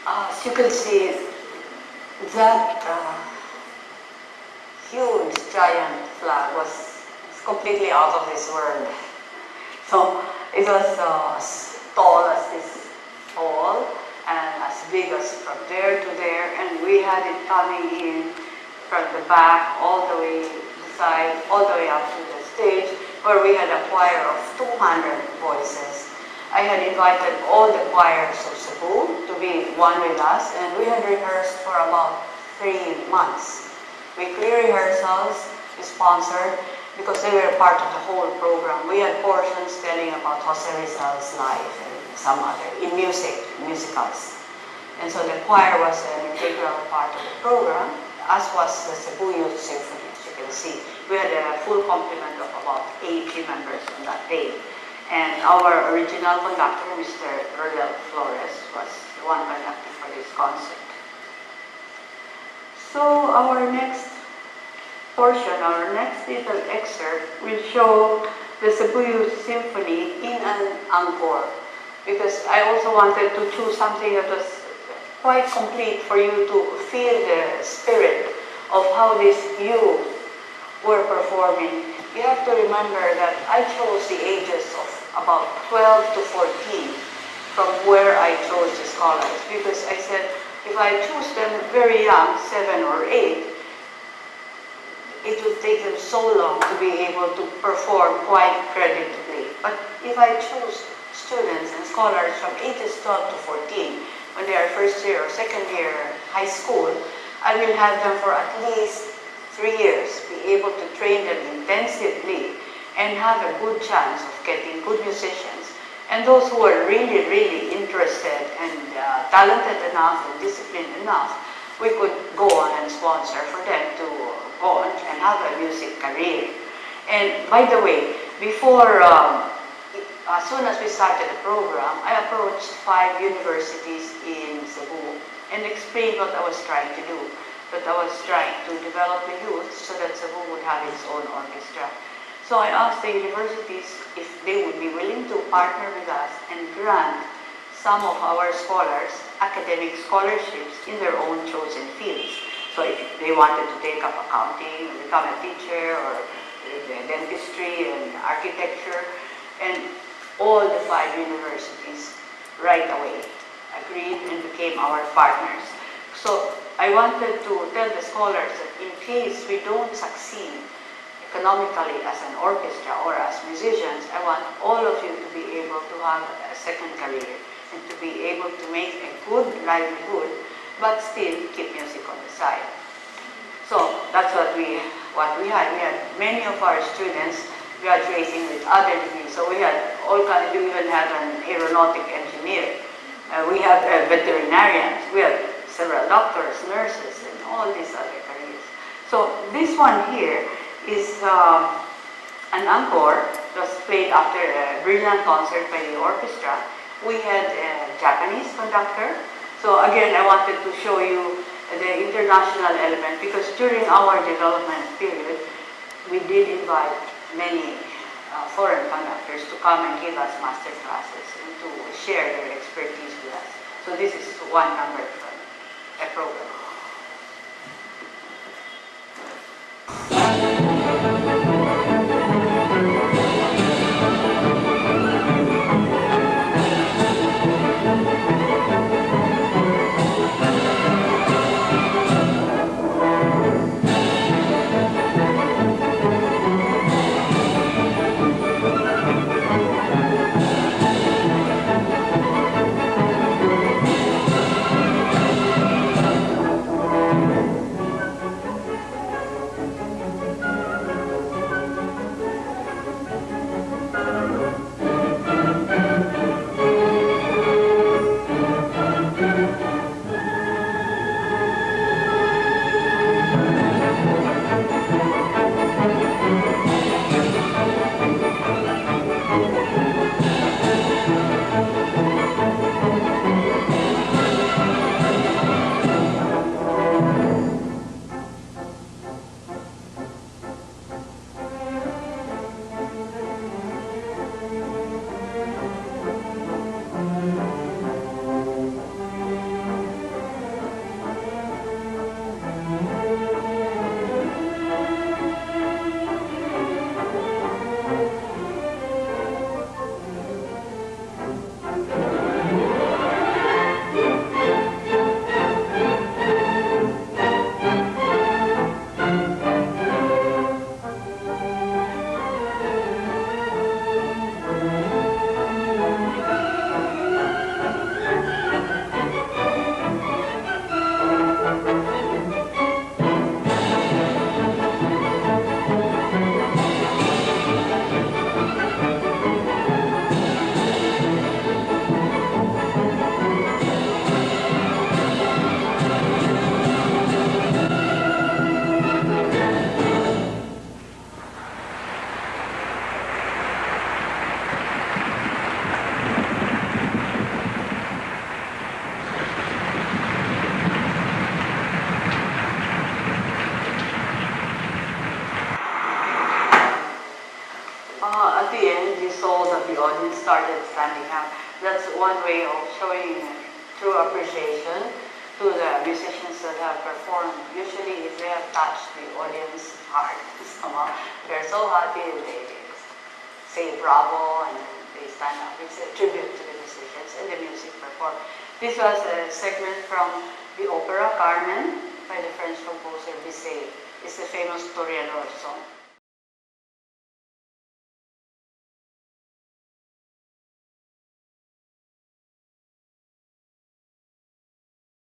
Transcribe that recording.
As you can see, that huge giant flag was completely out of this world. So it was as tall as this pole and as big as from there to there, and we had it coming in from the back all the way the side, all the way up to the stage, where we had a choir of 200 voices. I had invited all the choirs of Cebu to be one with us, and we had rehearsed for about 3 months. Weekly rehearsals, we sponsored, because they were part of the whole program. We had portions telling about Jose Rizal's life and some other, in musicals. And so the choir was an integral part of the program, as was the Cebu Youth Symphony, as you can see. We had a full complement of about 80 members on that day. And our original conductor, Mr. Rodel Flores, was the one conducting for this concert. So our next portion, our next little excerpt, will show the Cebu Youth Symphony in an encore. Because I also wanted to choose something that was quite complete for you to feel the spirit of how these youth were performing. You have to remember that I chose the ages of about 12 to 14 from where I chose the scholars, because I said if I choose them very young, 7 or 8, it would take them so long to be able to perform quite creditably. But if I choose students and scholars from ages 12 to 14, when they are first year or second year high school, I will have them for at least 3 years, be able to train them intensively and have a good chance of getting good musicians. And those who are really, really interested and talented enough and disciplined enough, we could go on and sponsor for them to go on and have a music career. And by the way, before, as soon as we started the program, I approached 5 universities in Cebu and explained what I was trying to do. That I was trying to develop the youth so that Cebu would have its own orchestra. So I asked the universities if they would be willing to partner with us and grant some of our scholars academic scholarships in their own chosen fields. So if they wanted to take up accounting, become a teacher, or dentistry and architecture, and all the 5 universities right away agreed and became our partners. So I wanted to tell the scholars that in case we don't succeed economically as an orchestra or as musicians, I want all of you to be able to have a second career and to be able to make a good livelihood, but still keep music on the side. So that's what we had. We had many of our students graduating with other degrees. So we had all kinds. We even had an aeronautic engineer. We have veterinarians. We have several doctors, nurses, and all these other careers. So this one here is an encore. It was played after a brilliant concert by the orchestra. We had a Japanese conductor. So again, I wanted to show you the international element, because during our development period, we did invite many foreign conductors to come and give us master classes and to share their expertise with us. So this is one number from a program. started standing up. That's one way of showing true appreciation to the musicians that have performed. Usually, if they have touched the audience heart somehow, they're so happy and they say bravo and they stand up. It's a tribute to the musicians and the music performed. This was a segment from the opera Carmen by the French composer Bizet. It's the famous Toreador song.